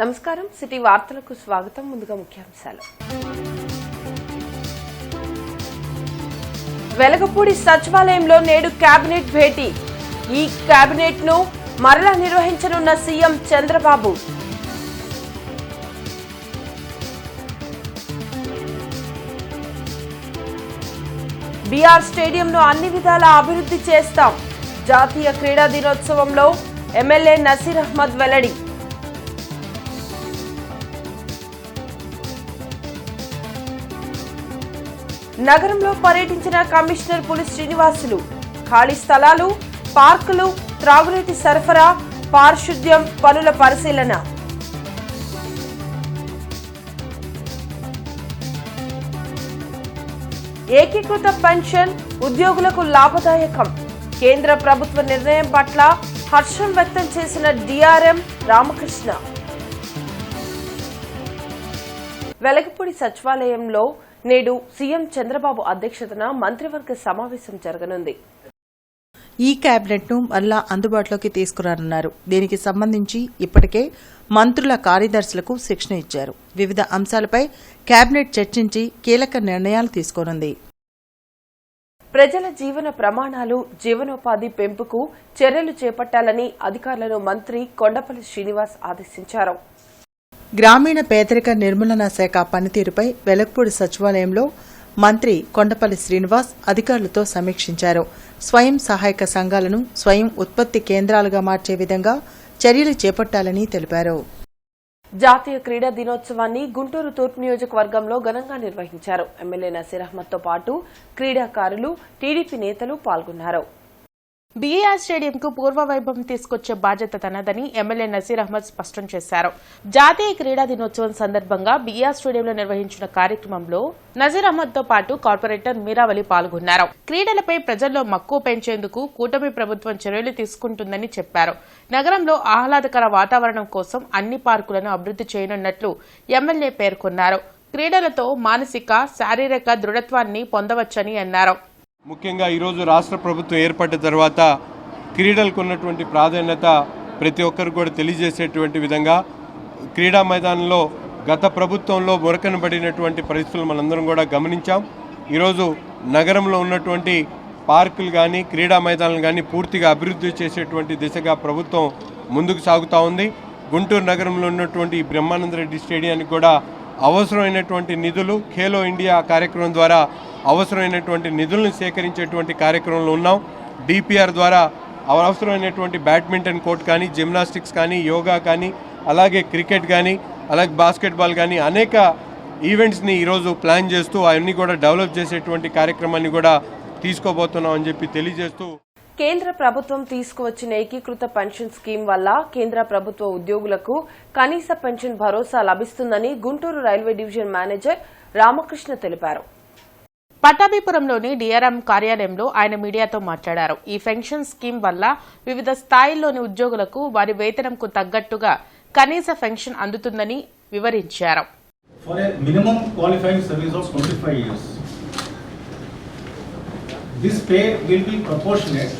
నమస్కారం సిటీ వార్తలకు స్వాగతం. ముందుగా ముఖ్యాంశాలు. వెలగపూడి సచివాలయంలో నేడు కేబినెట్ భేటీ. ఈ కేబినెట్ ను మరలా నిర్వహించనున్న సీఎం చంద్రబాబు. బీఆర్ స్టేడియంను అన్ని విధాలా అభివృద్ధి చేస్తాం. జాతీయ క్రీడా దినోత్సవంలో ఎమ్మెల్యే నసీర్ అహ్మద్ వెల్లడి. నగరంలో పర్యటించిన కమిషనర్ పులి శ్రీనివాసులు ఖాళీ స్థలాలు, పార్కులు, త్రాగునీటి సరఫరా, పారిశుద్ధ్యం పనుల పరిశీలన. ఏకీకృత పెన్షన్ ఉద్యోగులకు లాభదాయకం. కేంద్ర ప్రభుత్వ నిర్ణయం పట్ల హర్షం వ్యక్తం చేసిన డిఆర్ఎం రామకృష్ణ. వెలగపూడి సచివాలయంలో నేడు సీఎం చంద్రబాబు అధ్యక్షతన మంత్రివర్గ సమావేశం జరగనుంది. ఈ కేబినెట్ ను మరలా అందుబాటులోకి తీసుకురానున్నారు. దీనికి సంబంధించి ఇప్పటికే మంత్రుల కార్యదర్శులకు శిక్షణ ఇచ్చారు. వివిధ అంశాలపై కేబినెట్ చర్చించి కీలక నిర్ణయాలు తీసుకోనుంది. ప్రజల జీవన ప్రమాణాలు, జీవనోపాధి పెంపుకు చర్యలు చేపట్టాలని అధికారులను మంత్రి కొండపల్లి శ్రీనివాస్ ఆదేశించారు. గ్రామీణ పేదరిక నిర్మూలన శాఖ పనితీరుపై వెలగపూడి సచివాలయంలో మంత్రి కొండపల్లి శ్రీనివాస్ అధికారులతో సమీక్షించారు. స్వయం సహాయక సంఘాలను స్వయం ఉత్పత్తి కేంద్రాలుగా మార్చే విధంగా చర్యలు చేపట్టాలని తెలిపారు. జాతీయ క్రీడా దినోత్సవాన్ని గుంటూరు తూర్పు నియోజకవర్గంలో ఘనంగా నిర్వహించారు. ఎమ్మెల్యే నసీర్ అహ్మద్ తో పాటు క్రీడాకారులు, టీడీపీ నేతలు పాల్గొన్నారు. బీఆర్ స్టేడియంకు పూర్వ వైభవం తీసుకొచ్చే బాధ్యత తనదని ఎమ్మెల్యే నసీర్ అహ్మద్ స్పష్టం చేశారు. జాతీయ క్రీడా దినోత్సవం సందర్భంగా బీఆర్ స్టేడియంలో నిర్వహించిన కార్యక్రమంలో నజీర్ అహ్మద్ తో పాటు కార్పొరేటర్ మీరావలి పాల్గొన్నారు. క్రీడలపై ప్రజల్లో మక్కువ పెంచేందుకు కూటమి ప్రభుత్వం చర్యలు తీసుకుంటుందని చెప్పారు. నగరంలో ఆహ్లాదకర వాతావరణం కోసం అన్ని పార్కులను అభివృద్ధి చేయనున్నట్లు ఎమ్మెల్యే పేర్కొన్నారు. క్రీడలతో మానసిక, శారీరక దృఢత్వాన్ని పొందవచ్చని అన్నారు. ముఖ్యంగా ఈరోజు రాష్ట్ర ప్రభుత్వం ఏర్పడ్డ తర్వాత క్రీడలకు ఉన్నటువంటి ప్రాధాన్యత ప్రతి ఒక్కరు కూడా తెలియజేసేటువంటి విధంగా క్రీడా మైదానంలో గత ప్రభుత్వంలో మురకనబడినటువంటి పరిస్థితులు మనందరం కూడా గమనించాం. ఈరోజు నగరంలో ఉన్నటువంటి పార్కులు కానీ క్రీడా మైదానాలు కానీ పూర్తిగా అభివృద్ధి చేసేటువంటి దిశగా ప్రభుత్వం ముందుకు సాగుతూ ఉంది. గుంటూరు నగరంలో ఉన్నటువంటి బ్రహ్మానందరెడ్డి స్టేడియానికి కూడా అవసరమైనటువంటి నిధులు ఖేలో ఇండియా కార్యక్రమం ద్వారా అవసరమైనటువంటి నిధులను సేకరించేటువంటి కార్యక్రమంలో ఉన్నాం. డిపిఆర్ ద్వారా అవసరమైనటువంటి బ్యాడ్మింటన్ కోర్ట్ కానీ, జిమ్నాస్టిక్స్ కానీ, యోగా కానీ, అలాగే క్రికెట్ కానీ, అలాగే బాస్కెట్బాల్ కానీ అనేక ఈవెంట్స్ని ఈరోజు ప్లాన్ చేస్తూ అవన్నీ కూడా డెవలప్ చేసేటువంటి కార్యక్రమాన్ని కూడా తీసుకోబోతున్నాం అని చెప్పి తెలియజేస్తూ కేంద్ర ప్రభుత్వం తీసుకువచ్చిన ఏకీకృత పెన్షన్ స్కీమ్ వల్ల కేంద్ర ప్రభుత్వ ఉద్యోగులకు కనీస పెన్షన్ భరోసా లభిస్తుందని Guntur railway division manager Ramakrishna తెలిపారు. పట్టాభిపురంలోని డిఆర్ఎం కార్యాలయంలో ఆయన మీడియాతో మాట్లాడారు. ఈ పెన్షన్ స్కీమ్ వల్ల వివిధ స్థాయిల్లోని ఉద్యోగులకు వారి వేతనంకు తగ్గట్టుగా కనీస పెన్షన్ అందుతుందని వివరించారు. This pay will be proportionate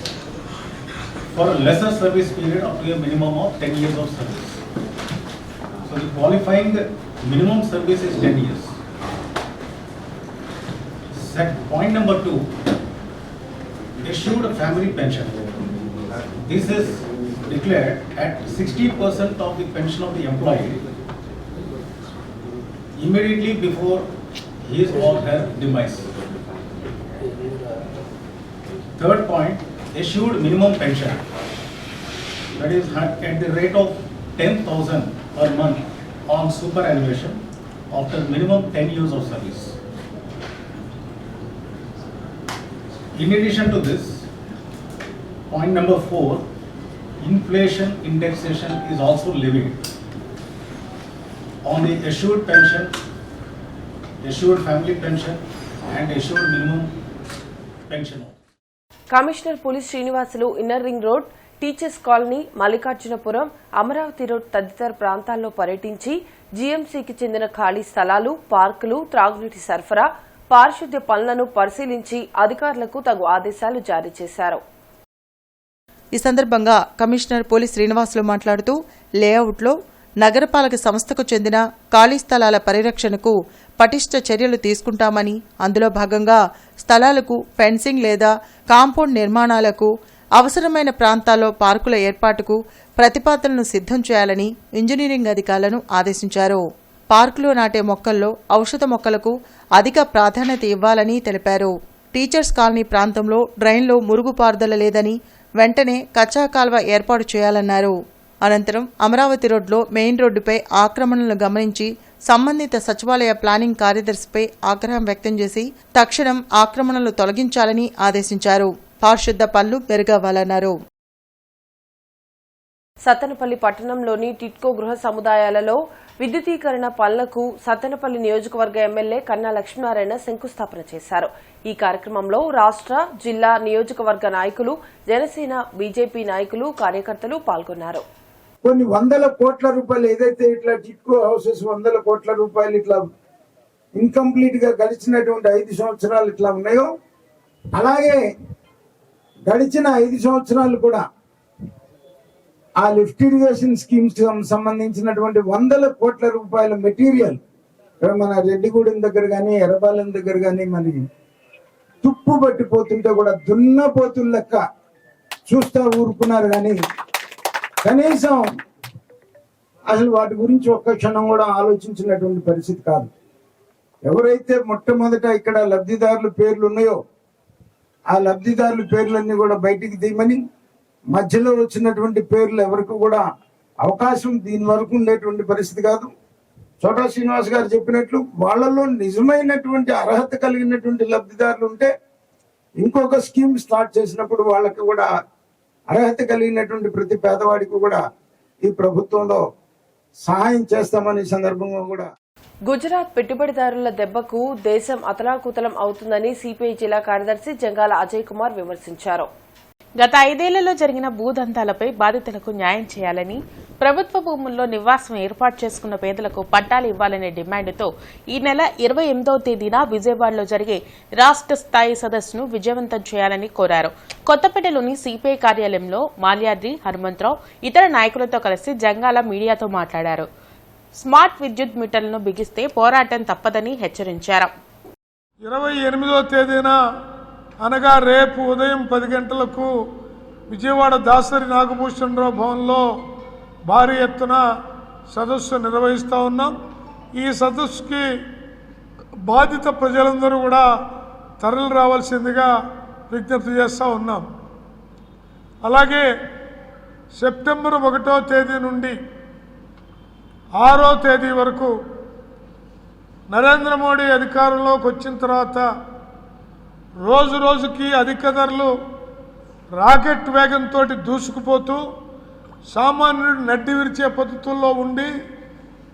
for a lesser service period up to a minimum of 10 years of service. So the qualifying minimum service is 10 years. Point number 2, issued family pension. This is declared at 60% of the pension of the employee immediately before his or her demise. Third point, issued minimum pension, that is at the rate of 10,000 per month on superannuation after minimum 10 years of service. In addition to this, point number 4, inflation indexation is also levied on the issued pension, issued family pension and issued minimum pension. Commissioner Puli Srinivasulu inner ring road, teachers colony, Mallikarjunapuram, Amaravati road తదితర ప్రాంతాల్లో పర్యటించి జీఎంసీకి చెందిన ఖాళీ స్థలాలు, పార్కులు, త్రాగునీటి సరఫరా, పారిశుద్ధ్య పనులను పరిశీలించి అధికారులకు తగు ఆదేశాలు జారీ చేశారు. ఈ సందర్భంగా కమిషనర్ పులి శ్రీనివాసులు మాట్లాడుతూ లేఅవుట్లో నగరపాలక సంస్థకు చెందిన ఖాళీ స్థలాల పరిరక్షణకు పటిష్ట చర్యలు తీసుకుంటామని, అందులో భాగంగా స్థలాలకు ఫెన్సింగ్ లేదా కాంపౌండ్ నిర్మాణాలకు, అవసరమైన ప్రాంతాల్లో పార్కుల ఏర్పాటుకు ప్రతిపాదనలు సిద్ధం చేయాలని ఇంజనీరింగ్ అధికారులను ఆదేశించారు. పార్కులో నాటే మొక్కల్లో ఔషధ మొక్కలకు అధిక ప్రాధాన్యత ఇవ్వాలని తెలిపారు. టీచర్స్ కాలనీ ప్రాంతంలో డ్రైన్లో మురుగుపారుదల లేదని వెంటనే కచ్చా కాల్వ ఏర్పాటు చేయాలన్నారు. అనంతరం అమరావతి రోడ్లో మెయిన్ రోడ్డుపై ఆక్రమణలను గమనించి సంబంధిత సచివాలయ ప్లానింగ్ కార్యదర్శిపై ఆగ్రహం వ్యక్తం చేసి తక్షణం ఆక్రమణలు తొలగించాలని ఆదేశించారు. పారిశుద్ధ పనులు మెరుగవ్వాలన్నారు. సత్తెనపల్లి పట్టణంలోని టిట్కో గృహ సముదాయాలలో విద్యుదీకరణ పనులకు సత్తెనపల్లి నియోజకవర్గ ఎమ్మెల్యే కన్నా లక్ష్మీనారాయణ శంకుస్థాపన చేశారు. ఈ కార్యక్రమంలో రాష్ట్ర, జిల్లా, నియోజకవర్గ నాయకులు, జనసేన, బీజేపీ నాయకులు, కార్యకర్తలు పాల్గొన్నారు. కొన్ని వందల కోట్ల రూపాయలు ఏదైతే ఇట్లా టిట్కో హౌసెస్ 100 కోట్ల రూపాయలు ఇట్లా ఇన్కంప్లీట్ గా గడిచినటువంటి 5 సంవత్సరాలు ఇట్లా ఉన్నాయో, అలాగే గడిచిన 5 సంవత్సరాలు కూడా ఆ లిఫ్ట్ ఇరిగేషన్ స్కీమ్స్ సంబంధించినటువంటి 100 కోట్ల రూపాయల మెటీరియల్ మన రెడ్డిగూడెం దగ్గర కానీ, ఎర్రబాలెం దగ్గర కానీ మరి తుప్పు పట్టిపోతుంటే కూడా దున్నపోతుల లెక్క చూస్తా ఊరుకున్నారు. కానీ కనీసం అసలు వాటి గురించి ఒక్క క్షణం కూడా ఆలోచించినటువంటి పరిస్థితి కాదు. ఎవరైతే మొట్టమొదట ఇక్కడ లబ్ధిదారుల పేర్లు ఉన్నాయో ఆ లబ్ధిదారుల పేర్లన్నీ కూడా బయటికి తీయమని, మధ్యలో వచ్చినటువంటి పేర్లు ఎవరికి కూడా అవకాశం దీని వరకు ఉండేటువంటి పరిస్థితి కాదు. చోటా శ్రీనివాస్ గారు చెప్పినట్లు వాళ్ళలో నిజమైనటువంటి అర్హత కలిగినటువంటి లబ్ధిదారులు ఉంటే ఇంకొక స్కీమ్ స్టార్ట్ చేసినప్పుడు వాళ్ళకి కూడా అర్హత కలిగినటువంటి ప్రతి పేదవాడికి కూడా ఈ ప్రభుత్వంలో సహాయం చేస్తామని సందర్భంగా కూడా. గుజరాత్ పెట్టుబడిదారుల దెబ్బకు దేశం అతలాకుతలం అవుతుందని సిపిఐ జిల్లా కార్యదర్శి జంగాల అజయ్ కుమార్ విమర్శించారు. గత 5 ఏళ్లలో జరిగిన భూదందాలపై బాధితులకు న్యాయం చేయాలని, ప్రభుత్వ భూముల్లో నివాసం ఏర్పాటు చేసుకున్న పేదలకు పట్టాలు ఇవ్వాలనే డిమాండ్తో ఈ నెల 28వ తేదీన విజయవాడలో జరిగే రాష్ట్ర స్థాయి సదస్సును విజయవంతం చేయాలని కోరారు. కొత్తపేటలోని సిపిఐ కార్యాలయంలో మాల్యాద్రి, హనుమంతరావు ఇతర నాయకులతో కలిసి జంగాల మీడియాతో మాట్లాడారు. స్మార్ట్ విద్యుత్ మీటర్లను బిగిస్తే పోరాటం తప్పదని హెచ్చరించారు. 28వ తేదీన అనగా రేపు ఉదయం 10 గంటలకు విజయవాడ దాసరి నాగభూషణరావు భవన్లో భారీ ఎత్తున సదస్సు నిర్వహిస్తూ ఉన్నాం. ఈ సదస్సుకి బాధిత ప్రజలందరూ కూడా తరలి రావాల్సిందిగా విజ్ఞప్తి చేస్తూ ఉన్నాం. అలాగే సెప్టెంబర్ 1వ తేదీ నుండి 6వ తేదీ వరకు నరేంద్ర మోడీ అధికారంలోకి వచ్చిన తర్వాత రోజు రోజుకి అధిక ధరలు రాకెట్ వేగంతో దూసుకుపోతూ సామాన్యుడు నడ్డి విరిచే పద్ధతుల్లో ఉండి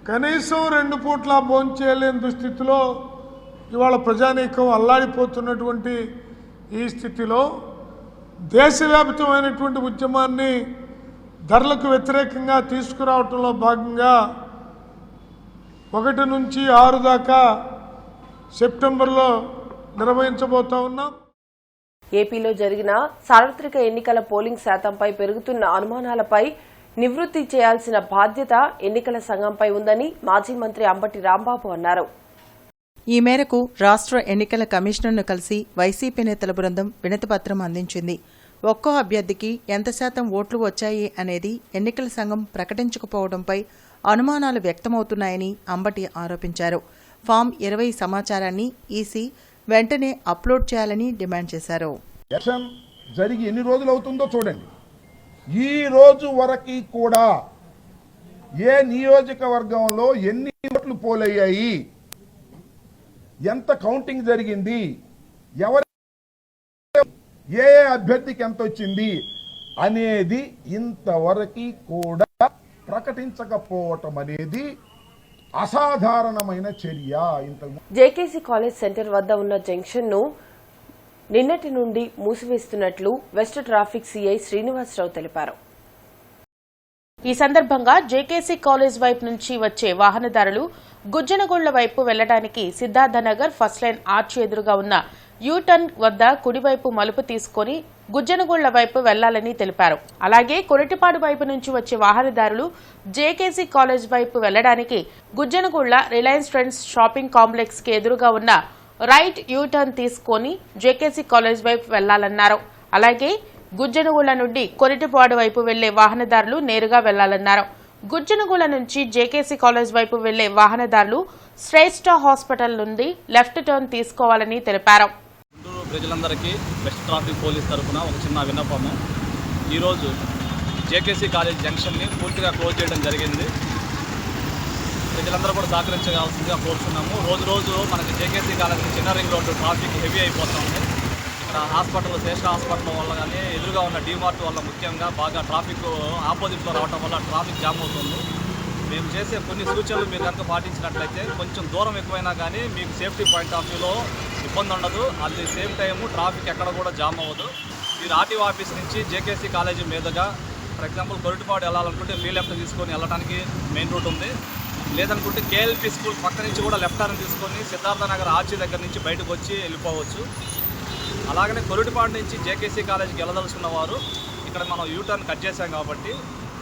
కనీసం 2 పూట్ల భోంచేయలేని దుస్థితిలో ఇవాళ ప్రజానీకం అల్లాడిపోతున్నటువంటి ఈ స్థితిలో దేశవ్యాప్తమైనటువంటి ఉద్యమాన్ని ధరలకు వ్యతిరేకంగా తీసుకురావటంలో భాగంగా 1 నుంచి 6 దాకా సెప్టెంబర్లో నిర్వహించబోతా ఉన్నాం. ఏపీలో జరిగిన సార్వత్రిక ఎన్నికల పోలింగ్ శాతంపై పెరుగుతున్న అనుమానాలపై నివృత్తి చేయాల్సిన బాధ్యత ఎన్నికల సంఘంపై ఉందని మాజీ మంత్రి అంబటి రాంబాబు అన్నారు. ఈ మేరకు రాష్ట్ర ఎన్నికల కమిషనర్ను కలిసి వైసీపీ నేతల బృందం వినతిపత్రం అందించింది. ఒక్కో అభ్యర్థికి ఎంత శాతం ఓట్లు వచ్చాయి అనేది ఎన్నికల సంఘం ప్రకటించకపోవడంపై అనుమానాలు వ్యక్తమవుతున్నాయని అంబటి ఆరోపించారు. ఫామ్ 20 సమాచారాన్ని ఈసీ వెంటనే అప్లోడ్ చేయాలని డిమాండ్ చేశారు. ఎలక్షన్ జరిగి ఎన్ని రోజులు అవుతుందో చూడండి. ఈ రోజు వరకు కూడా ఏ నియోజకవర్గంలో ఎన్ని ఓట్లు పోలయ్యాయి, ఎంత కౌంటింగ్ జరిగింది, ఎవరు ఏ అభ్యర్థికి ఎంత వచ్చింది అనేది ఇంతవరకు కూడా ప్రకటించకపోవటం అనేది అసాధారణమైన చర్య. జేకేసీ కాలేజ్ సెంటర్ వద్ద ఉన్న జంక్షన్ ను నిన్నటి నుండి మూసివేస్తున్నట్లు వెస్ట్ ట్రాఫిక్ సీఐ శ్రీనివాసరావు తెలిపారు. ఈ సందర్భంగా జేకేసీ కాలేజ్ వైపు నుంచి వచ్చే వాహనదారులు గుజ్జనగొండ్ల వైపు వెళ్లడానికి సిద్ధార్థనగర్ ఫస్ట్ లైన్ ఆర్చ్ ఎదురుగా ఉన్న యూటర్న్ వద్ద కుడివైపు మలుపు తీసుకుని గుజ్జనగూళ్ల వైపు వెళ్లాలని తెలిపారు. అలాగే కొరటిపాడు వైపు నుంచి వచ్చే వాహనదారులు జేకేసీ కాలేజ్ వైపు వెళ్లడానికి గుజ్జనగూళ్ల రిలయన్స్ ట్రెండ్స్ షాపింగ్ కాంప్లెక్స్ కి ఎదురుగా ఉన్న రైట్ యూటర్న్ తీసుకుని జేకేసీ కాలేజ్ వైపు వెళ్లాలన్నారు. అలాగే గుజ్జనగూళ్ల నుండి కొరటిపాడు వైపు వెళ్లే వాహనదారులు నేరుగా వెళ్లాలన్నారు. గుజ్జనగూళ్ల నుంచి జేకేసీ కాలేజ్ వైపు వెళ్లే వాహనదారులు శ్రేష్ఠ హాస్పిటల్ నుండి లెఫ్ట్ టర్న్ తీసుకోవాలని తెలిపారు. గుంటూరు ప్రజలందరికీ వెస్ట్ ట్రాఫిక్ పోలీస్ తరఫున ఒక చిన్న విన్నపము. ఈరోజు జేకేసీ కాలేజ్ జంక్షన్ని పూర్తిగా క్లోజ్ చేయడం జరిగింది. ప్రజలందరూ కూడా సహకరించవలసిందిగా కోరుతున్నాము. రోజు మనకి జేకేసీ కాలేజ్ చిన్న రింగ్ రోడ్డు ట్రాఫిక్ హెవీ అయిపోతుంది. ఇక్కడ హాస్పిటల్ శ్రేష్ఠ హాస్పిటల్ వల్ల కానీ ఎదురుగా ఉన్న డీమార్ట్ వల్ల ముఖ్యంగా బాగా ట్రాఫిక్ ఆపోజిట్లో రావడం వల్ల ట్రాఫిక్ జామ్ అవుతుంది. మేము చేసే కొన్ని సూచనలు మీరు కనుక పాటించినట్లయితే కొంచెం దూరం ఎక్కువైనా కానీ మీకు సేఫ్టీ పాయింట్ ఆఫ్ వ్యూలో ఇబ్బంది ఉండదు. At the same time traffic ఎక్కడ కూడా జామ్ అవ్వదు. మీరు ఆర్టీఓ ఆఫీస్ నుంచి జేకేసీ కాలేజీ మీదుగా ఫర్ ఎగ్జాంపుల్ కొరటిపాడు వెళ్ళాలనుకుంటే ఫ్రీ లెఫ్ట్ తీసుకొని వెళ్ళడానికి మెయిన్ రూట్ ఉంది. లేదనుకుంటే కేఎల్పీ స్కూల్ పక్క నుంచి కూడా లెఫ్ట్ టర్న్ తీసుకొని సిద్ధార్థ నగర్ ఆర్చీ దగ్గర నుంచి బయటకు వచ్చి వెళ్ళిపోవచ్చు. అలాగనే కొరటిపాడు నుంచి జేకేసీ కాలేజీకి వెళ్ళదలుచుకున్న వారు ఇక్కడ మనం యూటర్న్ కట్ చేసాం కాబట్టి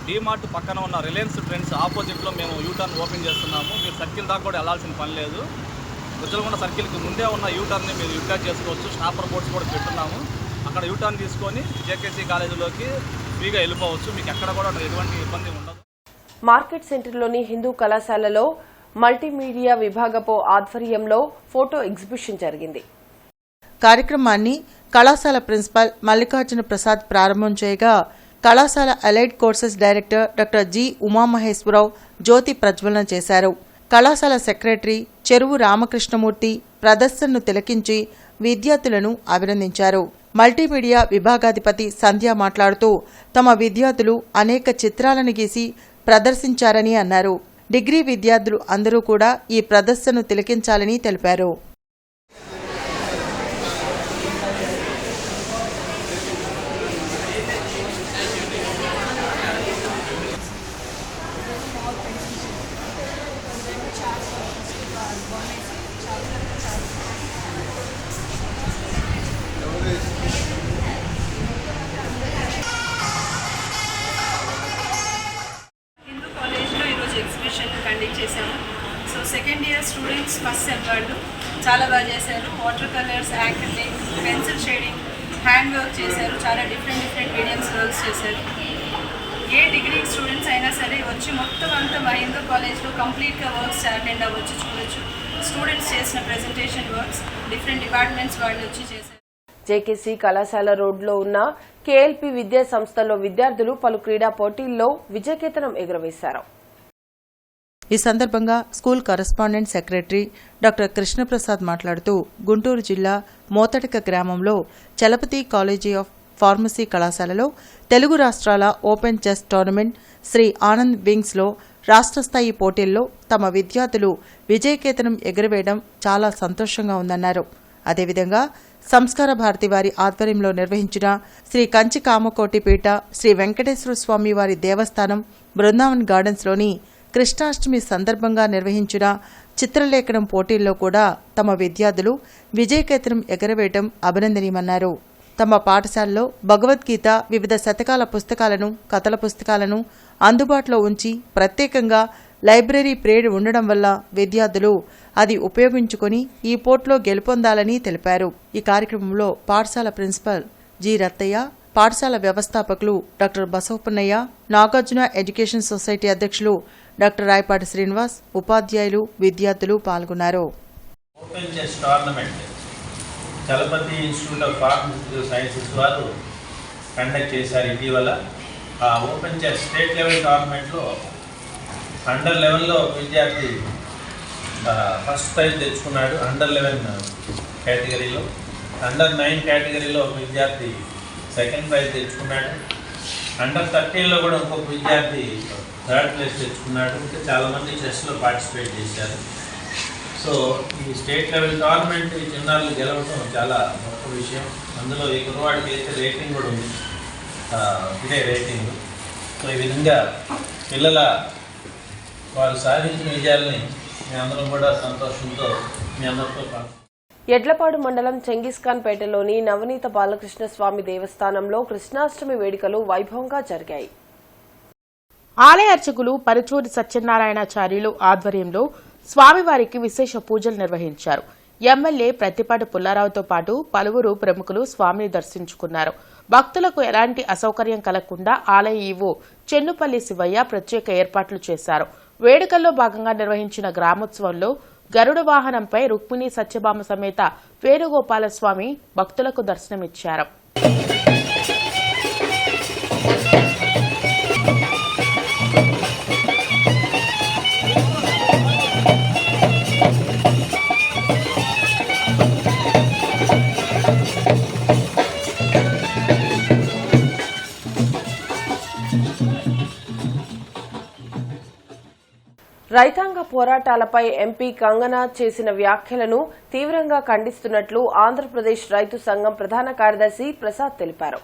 డీమార్ట్ పక్కన ఉన్న రిలయన్స్ ట్రెండ్స్ ఆపోజిట్లో మేము యూటర్న్ ఓపెన్ చేస్తున్నాము. మీరు సర్కిల్ దాకా కూడా వెళ్ళాల్సిన పని లేదు. గుజ్జలగూడ సర్కిల్కి ముందే ఉన్న యూటర్న్ని మీరు యూటిలైజ్ చేసుకోవచ్చు. స్టాపర్ బోర్డ్స్ కూడా పెట్టున్నాము. అక్కడ యూటర్న్ తీసుకొని జేకేసీ కాలేజీలోకి ఫ్రీగా వెళ్ళిపోవచ్చు. మీకు ఎక్కడ కూడా ఎటువంటి ఇబ్బంది ఉండదు. మార్కెట్ సెంటర్లోని హిందూ కళాశాలలో మల్టీమీడియా విభాగపు ఆధ్వర్యంలో ఫోటో ఎగ్జిబిషన్ జరిగింది. కార్యక్రమాన్ని కళాశాల ప్రిన్సిపల్ మల్లికార్జున ప్రసాద్ ప్రారంభం చేయగా కళాశాల allied courses director doctor G Umamaheswararao జ్యోతి ప్రజ్వలన చేశారు. కళాశాల సెక్రటరీ చెరువు రామకృష్ణమూర్తి ప్రదర్శనను తిలకించి విద్యార్థులను అభినందించారు. మల్టీమీడియా విభాగాధిపతి సంధ్య మాట్లాడుతూ తమ విద్యార్థులు అనేక చిత్రాలను గీసి ప్రదర్శించారని అన్నారు. డిగ్రీ విద్యార్థులు అందరూ కూడా ఈ ప్రదర్శనను తిలకించాలని తెలిపారు. Second year students first sem వాళ్ళు చాలా బాగా చేశారు. Water colours, acrylic, pencil shading, hand work చేశారు. చాలా డిఫరెంట్ మీడియంస్ వర్క్స్ చేశారు. ఏ డిగ్రీ స్టూడెంట్స్ అయినా సరే వచ్చి మొత్తం అంతా మా హిందూ కాలేజ్లో కంప్లీట్గా వర్క్స్ అటెండ్ అవ్వచ్చు, చూడొచ్చు. స్టూడెంట్స్ చేసిన ప్రెజెంటేషన్ వర్క్స్ డిఫరెంట్ డిపార్ట్మెంట్స్ వాళ్ళు వచ్చి చేశారు. జేకేసీ కళాశాల రోడ్లో ఉన్న కేఎల్పీ విద్యా సంస్థల్లో విద్యార్థులు పలు క్రీడా పోటీల్లో విజయకేతనం ఎగురవేశారు. ఈ సందర్భంగా school correspondent secretary doctor Krishnaprasad మాట్లాడుతూ గుంటూరు జిల్లా మోతటిక గ్రామంలో చలపతి కాలేజీ ఆఫ్ ఫార్మసీ కళాశాలలో తెలుగు రాష్ట్రాల open chess tournament Sri Anand వింగ్స్లో రాష్ట్ర స్థాయి పోటీల్లో తమ విద్యార్థులు విజయకేతనం ఎగురవేయడం చాలా సంతోషంగా ఉందన్నారు. అదేవిధంగా సంస్కార భారతి వారి ఆధ్వర్యంలో నిర్వహించిన శ్రీ కంచి కామకోటి పీఠ శ్రీ వెంకటేశ్వర స్వామి వారి దేవస్థానం బృందావన్ గార్డెన్స్లోని కృష్ణాష్టమి సందర్భంగా నిర్వహించిన చిత్రలేఖనం పోటీల్లో కూడా తమ విద్యార్థులు విజయకేతనం ఎగరవేయడం అభినందనీయమన్నారు. తమ పాఠశాలలో భగవద్గీత, వివిధ శతకాల పుస్తకాలను, కథల పుస్తకాలను అందుబాటులో ఉంచి ప్రత్యేకంగా లైబ్రరీ పీరియడ్ ఉండడం వల్ల విద్యార్థులు అది ఉపయోగించుకుని ఈ పోటీలో గెలుపొందాలని తెలిపారు. ఈ కార్యక్రమంలో పాఠశాల ప్రిన్సిపల్ జి రత్తయ్య, పాఠశాల వ్యవస్థాపకులు doctor Basavapunnaiah, Nagarjuna education society అధ్యక్షులు డాక్టర్ రాయపాటి శ్రీనివాస్, ఉపాధ్యాయులు, విద్యార్థులు పాల్గొన్నారు. Open chess tournament Chalapathi institute of pharmacy sciences వారు కండక్ట్ చేశారు ఇటీవల. ఆ ఓపెన్ చెస్ స్టేట్ లెవెల్ టోర్నమెంట్లో అండర్ 11లో విద్యార్థి ఫస్ట్ ప్రైజ్ తెచ్చుకున్నాడు అండర్ 11 కేటగిరీలో. అండర్ 9 కేటగిరీలో ఒక విద్యార్థి సెకండ్ ప్రైజ్ తెచ్చుకున్నాడు. అండర్ 13లో కూడా ఇంకొక విద్యార్థి థర్డ్ ప్లేస్ తెచ్చుకున్నాడు. ఇంకా చాలామంది చెస్లో పార్టిసిపేట్ చేశారు. సో ఈ స్టేట్ లెవెల్ టోర్నమెంట్ ఈ చిన్నారులు గెలవడం చాలా గొప్ప విషయం. అందులో ఈ కుర్రవాడికి అయితే రేటింగ్ కూడా ఉంది, ఇదే రేటింగ్. సో ఈ విధంగా పిల్లల వారు సాధించిన విజయాలని మీ అందరం కూడా సంతోషంతో మీ అందరితో ఎడ్లపాడు మండలం చెంగిస్ఖాన్ పేటలోని నవనీత బాలకృష్ణ స్వామి దేవస్థానంలో కృష్ణాష్టమి వేడుకలు వైభవంగా జరిగాయి. ఆలయ అర్చకులు పరుచూరి సత్యనారాయణాచార్యులు ఆధ్వర్యంలో స్వామివారికి విశేష పూజలు నిర్వహించారు. ఎమ్మెల్యే ప్రత్తిపాటి పుల్లారావుతో పాటు పలువురు ప్రముఖులు స్వామిని దర్శించుకున్నారు. భక్తులకు ఎలాంటి అసౌకర్యం కలగకుండా ఆలయ ఈవో చెన్నుపల్లి శివయ్య ప్రత్యేక ఏర్పాట్లు చేశారు. వేడుకల్లో భాగంగా నిర్వహించిన గ్రామోత్సవంలో గరుడ వాహనంపై రుక్మిణి సత్యభామ సమేత వేణుగోపాలస్వామి భక్తులకు దర్శనమిచ్చారు. రైతాంగ పోరాటాలపై ఎంపీ కంగనా చేసిన వ్యాఖ్యలను తీవ్రంగా ఖండిస్తున్నట్లు ఆంధ్రప్రదేశ్ రైతు సంఘం ప్రధాన కార్యదర్శి ప్రసాద్ తెలిపారు.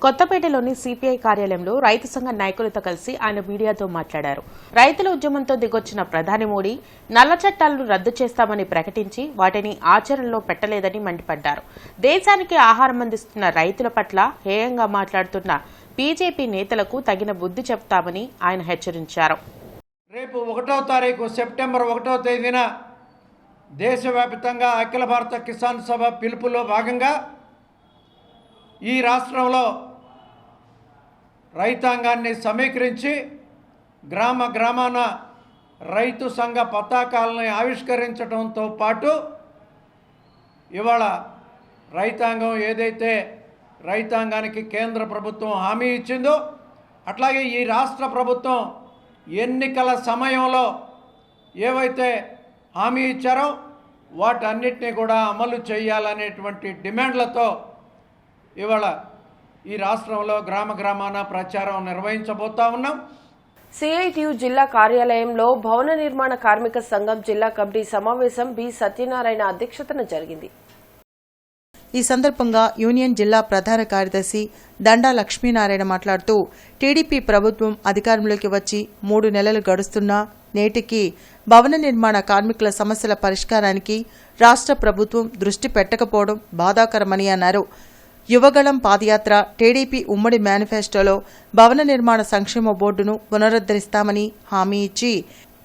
కొత్తపేటలోని సిపిఐ కార్యాలయంలో రైతు సంఘ నాయకులతో కలిసి ఆయన మీడియాతో మాట్లాడారు. రైతుల ఉద్యమంతో దిగొచ్చిన ప్రధాని మోడీ నల్ల చట్టాలను రద్దు చేస్తామని ప్రకటించి వాటిని ఆచరణలో పెట్టలేదని మండిపడ్డారు. దేశానికి ఆహారం అందిస్తున్న రైతుల పట్ల హేయంగా మాట్లాడుతున్న బీజేపీ నేతలకు తగిన బుద్ధి చెప్తామని ఆయన హెచ్చరించారు. రేపు 1వ తారీఖు సెప్టెంబర్ 1వ తేదీన దేశవ్యాప్తంగా అఖిల భారత కిసాన్ సభ పిలుపులో భాగంగా ఈ రాష్ట్రంలో రైతాంగాన్ని సమీకరించి గ్రామ గ్రామాన రైతు సంఘ పతాకాలను ఆవిష్కరించడంతో పాటు ఇవాళ రైతాంగం ఏదైతే రైతాంగానికి కేంద్ర ప్రభుత్వం హామీ ఇచ్చిందో అట్లాగే ఈ రాష్ట్ర ప్రభుత్వం ఎన్నికల సమయంలో ఏవైతే హామీ ఇచ్చారో వాటన్నిటినీ కూడా అమలు చేయాలనేటువంటి డిమాండ్లతో ఇవాళ ఈ రాష్ట్రంలో గ్రామ గ్రామాన ప్రచారం నిర్వహించబోతా ఉన్నాం. సిఐటియు జిల్లా కార్యాలయంలో భవన నిర్మాణ కార్మిక సంఘం జిల్లా కమిటీ సమావేశం బి సత్యనారాయణ అధ్యక్షతన జరిగింది. ఈ సందర్భంగా యూనియన్ జిల్లా ప్రధాన కార్యదర్శి దండా లక్ష్మీనారాయణ మాట్లాడుతూ టీడీపీ ప్రభుత్వం అధికారంలోకి వచ్చి 3 నెలలు గడుస్తున్నా నేటికి భవన నిర్మాణ కార్మికుల సమస్యల పరిష్కారానికి రాష్ట్ర ప్రభుత్వం దృష్టి పెట్టకపోవడం బాధాకరమని అన్నారు. యువగళం పాదయాత్ర టీడీపీ ఉమ్మడి మేనిఫెస్టోలో భవన నిర్మాణ సంక్షేమ బోర్డును పునరుద్ధరిస్తామని హామీ ఇచ్చి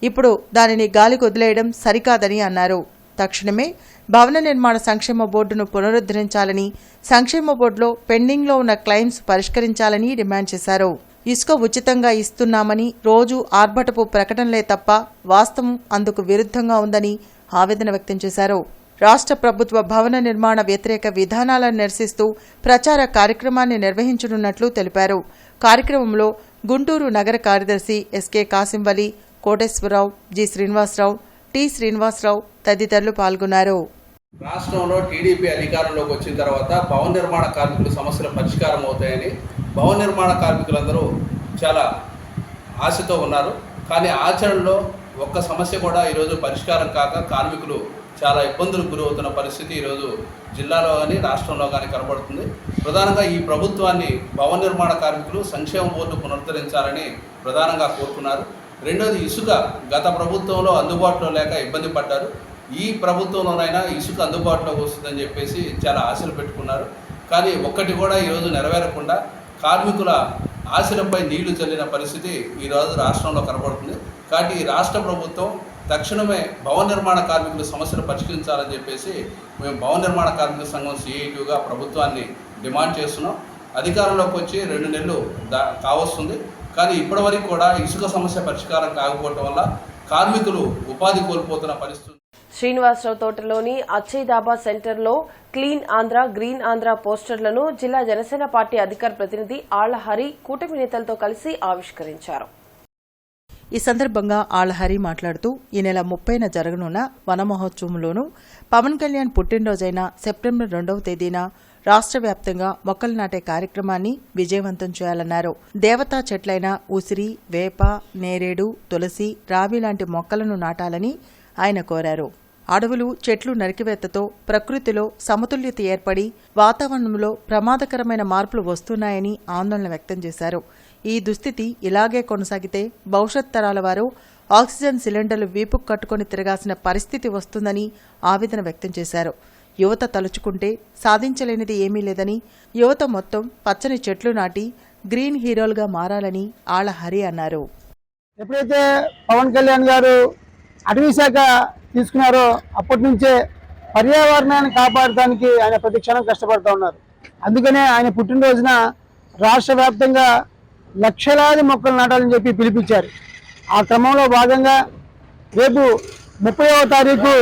ఇప్పుడు దానిని గాలికి వదిలేయడం సరికాదని అన్నారు. తక్షణమే భవన నిర్మాణ సంక్షేమ బోర్డును పునరుద్ధరించాలని, సంక్షేమ బోర్డులో పెండింగ్లో ఉన్న క్లెయిమ్స్ పరిష్కరించాలని డిమాండ్ చేశారు. ఇసుక ఉచితంగా ఇస్తున్నామని రోజు ఆర్భటపు ప్రకటనలే తప్ప వాస్తవం అందుకు విరుద్ధంగా ఉందని ఆవేదన వ్యక్తం చేశారు. రాష్ట్ర ప్రభుత్వ భవన నిర్మాణ వ్యతిరేక విధానాలను నిరసిస్తూ ప్రచార కార్యక్రమాన్ని నిర్వహించనున్నట్లు తెలిపారు. కార్యక్రమంలో గుంటూరు నగర కార్యదర్శి SK Kasimvali, Koteswararao, G Srinivasarao, T Srinivasarao తదితరులు పాల్గొన్నారు. రాష్ట్రంలో టీడీపీ అధికారంలోకి వచ్చిన తర్వాత భవన నిర్మాణ కార్మికుల సమస్యల పరిష్కారం అవుతాయని భవన నిర్మాణ కార్మికులందరూ చాలా ఆశతో ఉన్నారు. కానీ ఆచరణలో ఒక్క సమస్య కూడా ఈరోజు పరిష్కారం కాక కార్మికులు చాలా ఇబ్బందులకు గురవుతున్న పరిస్థితి ఈరోజు జిల్లాలో కానీ రాష్ట్రంలో కానీ కనబడుతుంది. ప్రధానంగా ఈ ప్రభుత్వాన్ని భవన నిర్మాణ కార్మికులు సంక్షేమ బోర్డు పునరుద్ధరించాలని ప్రధానంగా కోరుకున్నారు. రెండోది ఇసుక గత ప్రభుత్వంలో అందుబాటులో లేక ఇబ్బంది పడ్డారు. ఈ ప్రభుత్వంలోనైనా ఇసుక అందుబాటులోకి వస్తుందని చెప్పేసి చాలా ఆశలు పెట్టుకున్నారు. కానీ ఒక్కటి కూడా ఈరోజు నెరవేరకుండా కార్మికుల ఆశలపై నీళ్లు చల్లిన పరిస్థితి ఈరోజు రాష్ట్రంలో కనబడుతుంది. కాబట్టి ఈ రాష్ట్ర ప్రభుత్వం తక్షణమే భవన నిర్మాణ కార్మికుల సమస్యలు పరిష్కరించాలని చెప్పేసి మేము భవన నిర్మాణ కార్మిక సంఘం సిఐటియుగా ప్రభుత్వాన్ని డిమాండ్ చేస్తున్నాం. అధికారంలోకి వచ్చి 2 నెలలు కావస్తుంది. కానీ ఇప్పటివరకు కూడా ఇసుక సమస్య పరిష్కారం కాకపోవడం వల్ల కార్మికులు ఉపాధి కోల్పోతున్న పరిస్థితి. శ్రీనివాసరావు తోటలోని అచ్చయ్ దాబా సెంటర్లో క్లీన్ ఆంధ్ర, గ్రీన్ ఆంధ్ర పోస్టర్లను జిల్లా జనసేన పార్టీ అధికార ప్రతినిధి ఆళ్లహరి కూటమి నేతలతో కలిసి ఆవిష్కరించారు. ఈ సందర్భంగా ఆళ్లహరి మాట్లాడుతూ ఈ నెల 30న జరగనున్న వన మహోత్సవంలోనూ పవన్ కళ్యాణ్ పుట్టినరోజైన సెప్టెంబర్ 2వ తేదీన రాష్ట్ర వ్యాప్తంగా మొక్కలు నాటే కార్యక్రమాన్ని విజయవంతం చేయాలన్నారు. దేవతా చెట్లైన ఉసిరి, వేప, నేరేడు, తులసి, రావి లాంటి మొక్కలను నాటాలని ఆయన కోరారు. అడవులు, చెట్లు నరికివేతతో ప్రకృతిలో సమతుల్యత ఏర్పడి వాతావరణంలో ప్రమాదకరమైన మార్పులు వస్తున్నాయని ఆందోళన వ్యక్తం చేశారు. ఈ దుస్థితి ఇలాగే కొనసాగితే భవిష్యత్ తరాల వారు ఆక్సిజన్ సిలిండర్లు వీపుకు కట్టుకుని తిరగాల్సిన పరిస్థితి వస్తుందని ఆవేదన వ్యక్తం చేశారు. యువత తలుచుకుంటే సాధించలేనిది ఏమీ లేదని, యువత మొత్తం పచ్చని చెట్లు నాటి గ్రీన్ హీరోలుగా మారాలని ఆళ్ల హరి అన్నారు. ఎప్పుడైతే పవన్ కళ్యాణ్ గారు అటవీ శాఖ తీసుకున్నారో అప్పటి నుంచే పర్యావరణాన్ని కాపాడటానికి ఆయన ప్రతి క్షణం కష్టపడుతూ ఉన్నారు. అందుకనే ఆయన పుట్టినరోజున రాష్ట్ర వ్యాప్తంగా లక్షలాది మొక్కలు నాటాలని చెప్పి పిలిపించారు. ఆ క్రమంలో భాగంగా రేపు 30వ తారీఖు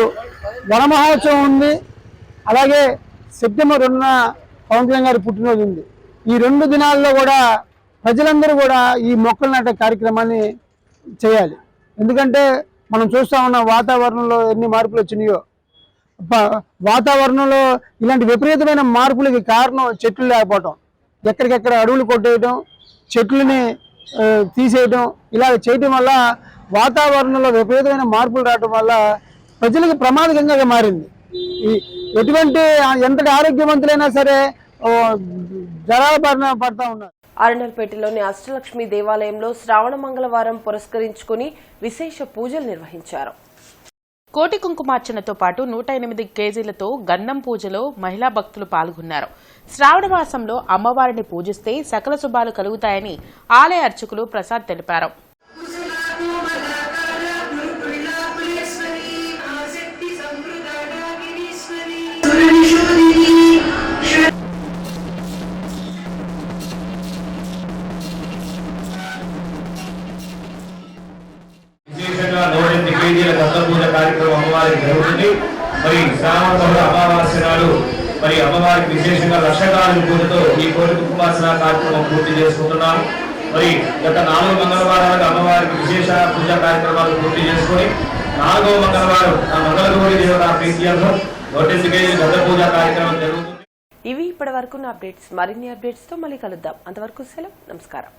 వన మహోత్సవం ఉంది. అలాగే సెప్టెంబర్ 2న పవన్ కళ్యాణ్ గారి పుట్టినరోజు ఉంది. ఈ 2 దినాల్లో కూడా ప్రజలందరూ కూడా ఈ మొక్కలు నాటే కార్యక్రమాన్ని చేయాలి. ఎందుకంటే మనం చూస్తూ ఉన్న వాతావరణంలో ఎన్ని మార్పులు వచ్చినాయో, వాతావరణంలో ఇలాంటి విపరీతమైన మార్పులకి కారణం చెట్లు లేకపోవటం, ఎక్కడికెక్కడ అడవులు కొట్టేయటం, చెట్లని తీసేయటం, ఇలా చేయటం వల్ల వాతావరణంలో విపరీతమైన మార్పులు రావటం వల్ల ప్రజలకు ప్రమాదకంగా మారింది. ఎటువంటి ఎంతటి ఆరోగ్యవంతులైనా సరే జరాల బారిన పడతా ఉన్నారు. అరణల్పేటలోని అష్టలక్ష్మి దేవాలయంలో శ్రావణ మంగళవారం పురస్కరించుకుని విశేష పూజలు నిర్వహించారు. కోటి కుంకుమార్చనతో పాటు 108 కేజీలతో గన్నం పూజలో మహిళా భక్తులు పాల్గొన్నారు. శ్రావణ మాసంలో అమ్మవారిని పూజిస్తే సకల శుభాలు కలుగుతాయని ఆలయ అర్చకులు ప్రసాద్ తెలిపారు. విశేషంగా 108 కేజీల గంధం పూజ కార్యక్రమం అమ్మవారికి జరుగుతుంది. మరి శ్రావణ బహుళ అమావాస్య నాడు మరి అమ్మవారికి విశేషంగా లక్షకాల పూజతో ఈ కోటి కుంకుమార్చన కార్యక్రమం పూర్తి చేసుకుంటున్నాం. మరి గత 4 మంగళవారాలుగా అమ్మవారికి విశేష పూజా కార్యక్రమాలు పూర్తి చేసుకుని 4వ మంగళవారం ఆ మంగళగౌరి దేవత ప్రీత్యర్థం 108 కేజీల గంధం పూజా కార్యక్రమం జరుగుతుంది. ఇవి ఇప్పటి వరకు అప్డేట్స్. మరిన్ని అప్డేట్స్ తో మళ్ళీ కలుద్దాం. అంతవరకు సెలవు. నమస్కారం.